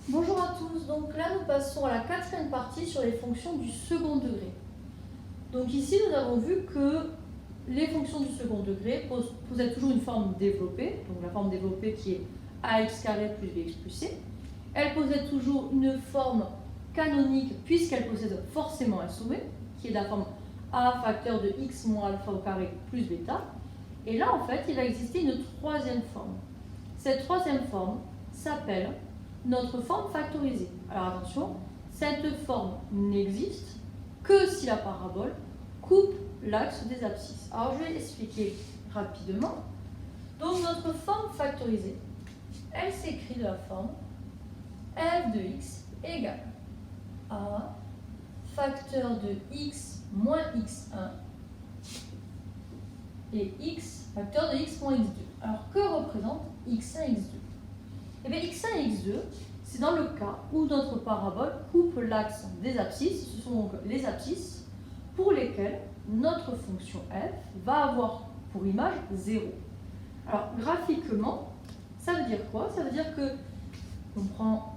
Bonjour à tous, donc là nous passons à la quatrième partie sur les fonctions du second degré. Donc ici nous avons vu que les fonctions du second degré possèdent toujours une forme développée, donc la forme développée qui est ax carré plus bx plus c. Elles possèdent toujours une forme canonique puisqu'elles possèdent forcément un sommet, qui est la forme a facteur de x moins alpha au carré plus bêta. Et là en fait il va exister une troisième forme. Cette troisième forme s'appelle notre forme factorisée. Alors attention, cette forme n'existe que si la parabole coupe l'axe des abscisses. Alors je vais expliquer rapidement. Donc notre forme factorisée, elle s'écrit de la forme f de x égale à facteur de x moins x1 et x facteur de x moins x2. Alors que représente x1 et x2? Et bien x1 et x2, c'est dans le cas où notre parabole coupe l'axe des abscisses. Ce sont donc les abscisses pour lesquelles notre fonction f va avoir pour image 0. Alors graphiquement, ça veut dire quoi? Ça veut dire que, on prend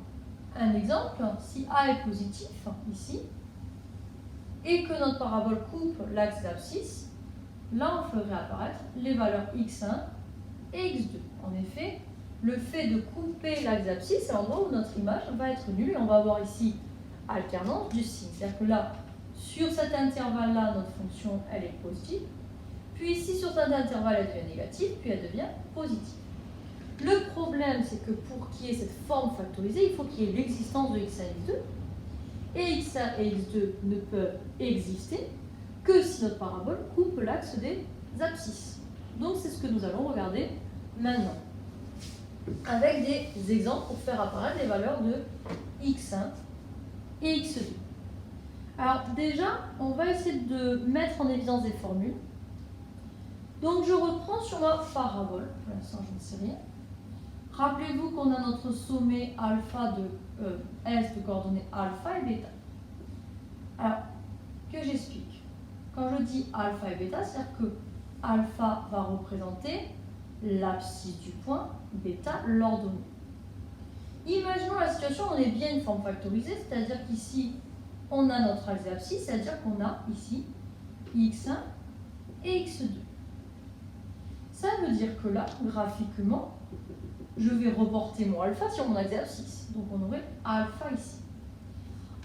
un exemple, si a est positif, ici, et que notre parabole coupe l'axe d'abscisse, là on ferait apparaître les valeurs x1 et x2. En effet, le fait de couper l'axe d'abscisse, c'est l'endroit où notre image va être nulle et on va avoir ici alternance du signe. C'est-à-dire que là, sur cet intervalle-là, notre fonction, elle est positive. Puis ici, sur cet intervalle, elle devient négative, puis elle devient positive. Le problème, c'est que pour qu'il y ait cette forme factorisée, il faut qu'il y ait l'existence de x1 et x2. Et x1 et x2 ne peuvent exister que si notre parabole coupe l'axe des abscisses. Donc c'est ce que nous allons regarder maintenant, avec des exemples pour faire apparaître les valeurs de x1 et x2. Alors déjà, on va essayer de mettre en évidence des formules. Donc je reprends sur ma parabole, pour l'instant je ne sais rien. Rappelez-vous qu'on a notre sommet alpha de S de coordonnées alpha et bêta. Alors, que j'explique. Quand je dis alpha et bêta, c'est-à-dire que alpha va représenter l'abscisse du point, bêta l'ordonnée. Imaginons la situation où on est bien une forme factorisée, c'est-à-dire qu'ici, on a notre axe d'abscisse, c'est-à-dire qu'on a ici x1 et x2. Ça veut dire que là, graphiquement, je vais reporter mon alpha sur mon axe d'abscisse. Donc on aurait alpha ici.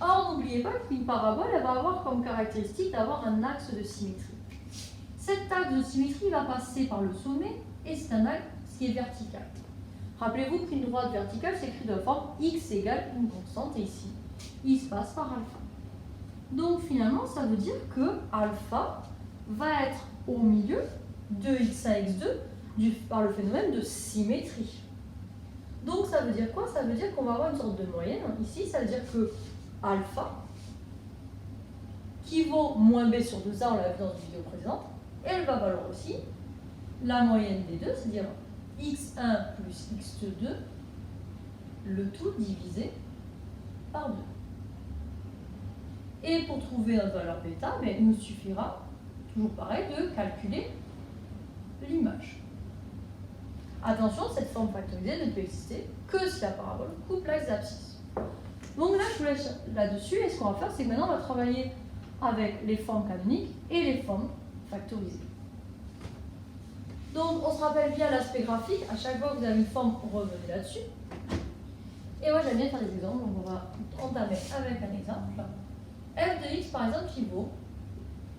Or, n'oubliez pas qu'une parabole, elle va avoir comme caractéristique d'avoir un axe de symétrie. Cet axe de symétrie va passer par le sommet et c'est un axe qui est vertical. Rappelez-vous qu'une droite verticale s'écrit de la forme x égale une constante et ici, il se passe par alpha. Donc finalement, ça veut dire que alpha va être au milieu de x1 x2 par le phénomène de symétrie. Donc ça veut dire quoi? Ça veut dire qu'on va avoir une sorte de moyenne. Ici, ça veut dire que alpha, qui vaut moins b sur 2a, on l'a vu dans une vidéo précédente, elle va valoir aussi la moyenne des deux, c'est-à-dire x1 plus x2, le tout divisé par 2. Et pour trouver notre valeur bêta, il nous suffira, toujours pareil, de calculer l'image. Attention, cette forme factorisée ne peut exister que si la parabole coupe l'axe d'abscisse. Donc là, je vous laisse là-dessus, et ce qu'on va faire, c'est que maintenant, on va travailler avec les formes canoniques et les formes factorisées. Donc, on se rappelle bien l'aspect graphique. À chaque fois que vous avez une forme, revenez là-dessus. Et moi, j'aime bien faire des exemples, donc on va entamer avec un exemple. f de x, par exemple, qui vaut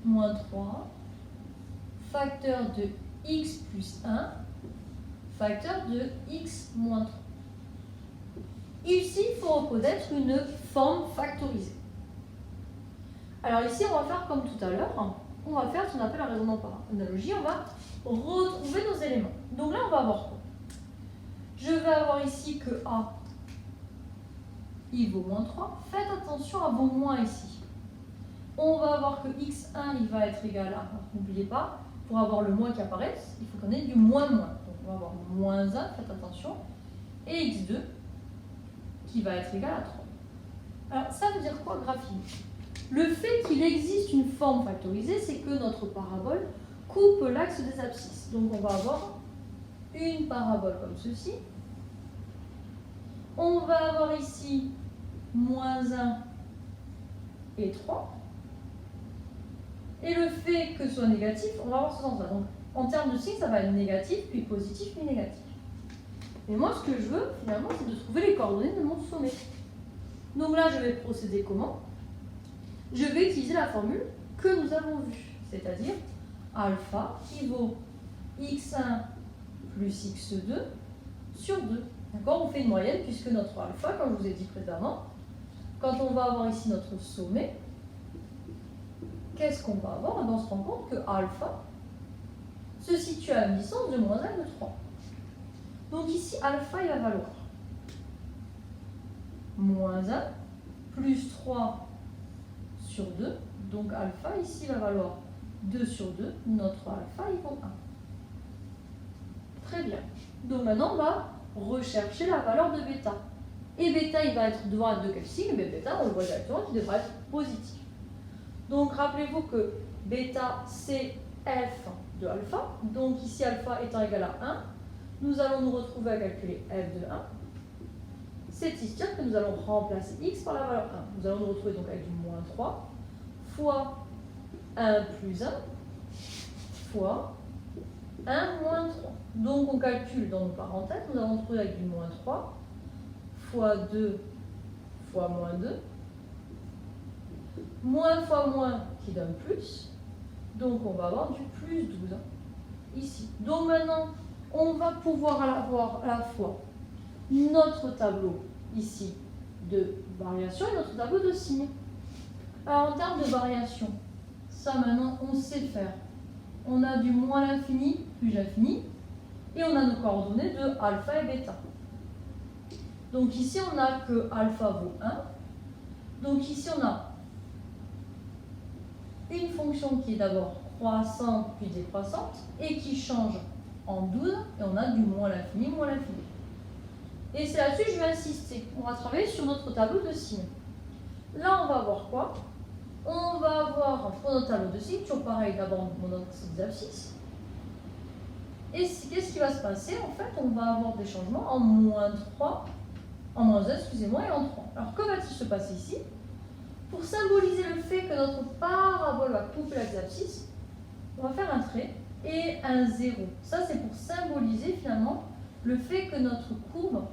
moins 3, facteur de x plus 1, facteur de x moins 3. Ici, il faut reconnaître une forme factorisée. Alors ici, on va faire comme tout à l'heure. On va faire ce qu'on appelle la raisonnement par analogie. On va retrouver nos éléments. Donc là, on va avoir quoi? Je vais avoir ici que A, il vaut moins 3. Faites attention à vos moins ici. On va avoir que x1, il va être égal à, n'oubliez pas, pour avoir le moins qui apparaisse, il faut qu'on ait du moins moins. Donc on va avoir moins 1, faites attention, et x2, qui va être égal à 3. Alors ça veut dire quoi graphiquement? Le fait qu'il existe une forme factorisée, c'est que notre parabole coupe l'axe des abscisses. Donc on va avoir une parabole comme ceci, On va avoir ici moins 1 et 3. Et le fait que ce soit négatif, on va avoir ce sens-là. Donc, en termes de signe, ça va être négatif, puis positif, puis négatif. Et moi, ce que je veux, finalement, c'est de trouver les coordonnées de mon sommet. Donc là, je vais procéder comment? Je vais utiliser la formule que nous avons vue, c'est-à-dire alpha qui vaut x1 plus x2 sur 2. D'accord? On fait une moyenne puisque notre alpha, comme je vous ai dit précédemment, quand on va avoir ici notre sommet, qu'est-ce qu'on va avoir? On se rend compte que alpha se situe à une distance de moins 1 de 3. Donc ici, alpha, il va valoir moins 1 plus 3 sur 2. Donc alpha, ici, va valoir 2 sur 2. Notre alpha, il vaut 1. Très bien. Donc maintenant, on va rechercher la valeur de bêta. Et bêta, il va devoir être de quel signe? Mais bêta, on le voit directement, qui devrait être positif. Donc rappelez-vous que bêta, c'est f de alpha. Donc ici, alpha étant égal à 1, nous allons nous retrouver à calculer f de 1. C'est ici que nous allons remplacer x par la valeur 1. Nous allons nous retrouver donc avec du moins 3 fois 1 plus 1 fois 1 moins 3. Donc on calcule dans nos parenthèses, nous allons nous retrouver avec du moins 3 fois 2 fois moins 2. Moins fois moins qui donne plus. Donc on va avoir du plus 12 ici. Donc maintenant, on va pouvoir avoir à la fois notre tableau ici de variation et notre tableau de signes. Alors en termes de variation, ça maintenant on sait faire. On a du moins l'infini plus l'infini et on a nos coordonnées de alpha et bêta. Donc ici on a que alpha vaut 1. Donc ici on a une fonction qui est d'abord croissante puis décroissante et qui change en 12 et on a du moins l'infini, moins l'infini. Et c'est là-dessus que je vais insister. On va travailler sur notre tableau de signes. Là, on va avoir quoi? On va avoir pour notre tableau de signes, toujours pareil, d'abord mon axe des abscisses. Et qu'est-ce qui va se passer? En fait, on va avoir des changements en moins 3, en moins 1, excusez-moi, et en 3. Alors, que va-t-il se passer ici? Pour symboliser le fait que notre parabole va couper l'axe des abscisses, on va faire un trait et un 0. Ça, c'est pour symboliser finalement le fait que notre courbe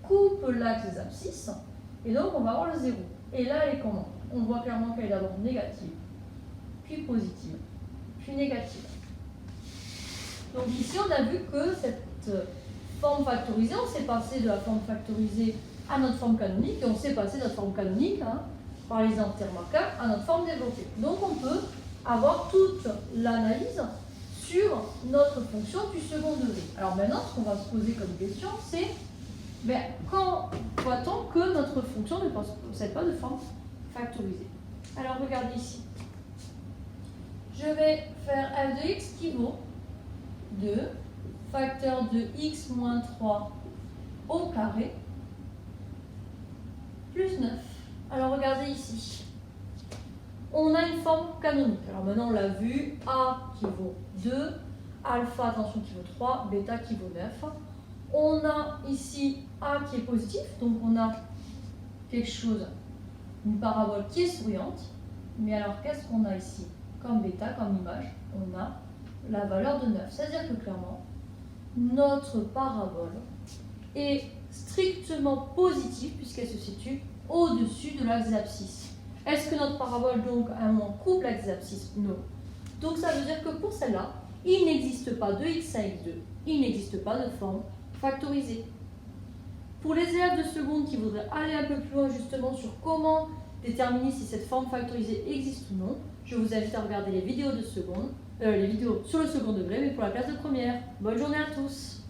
coupe l'axe des abscisses. Et donc, on va avoir le 0. Et là, elle est comment? On voit clairement qu'elle est d'abord négative, puis positive, puis négative. Donc ici, on a vu que cette forme factorisée, on s'est passé de la forme factorisée à notre forme canonique, et on s'est passé de notre forme canonique, par les intermarquables, à notre forme développée. Donc on peut avoir toute l'analyse sur notre fonction du second degré. Alors maintenant, ce qu'on va se poser comme question, c'est quand voit-on que notre fonction ne possède pas de forme factorisée? Alors regardez ici. Je vais faire f de x qui vaut 2 facteur de x moins 3 au carré plus 9. Alors regardez ici. On a une forme canonique. Alors maintenant on l'a vu, A qui vaut 2, alpha, attention, qui vaut 3, bêta qui vaut 9. On a ici A qui est positif, donc on a quelque chose, une parabole qui est souriante. Mais alors qu'est-ce qu'on a ici comme bêta, comme image? On a la valeur de 9. C'est-à-dire que clairement, notre parabole est strictement positive puisqu'elle se situe au-dessus de l'axe des abscisses. Est-ce que notre parabole, donc, à un moment, coupe l'axe des abscisses? Non. Donc ça veut dire que pour celle-là, il n'existe pas de x1, x2. Il n'existe pas de forme factorisée. Pour les élèves de seconde qui voudraient aller un peu plus loin justement sur comment déterminer si cette forme factorisée existe ou non, je vous invite à regarder les vidéos de seconde, les vidéos sur le second degré, mais pour la classe de première. Bonne journée à tous!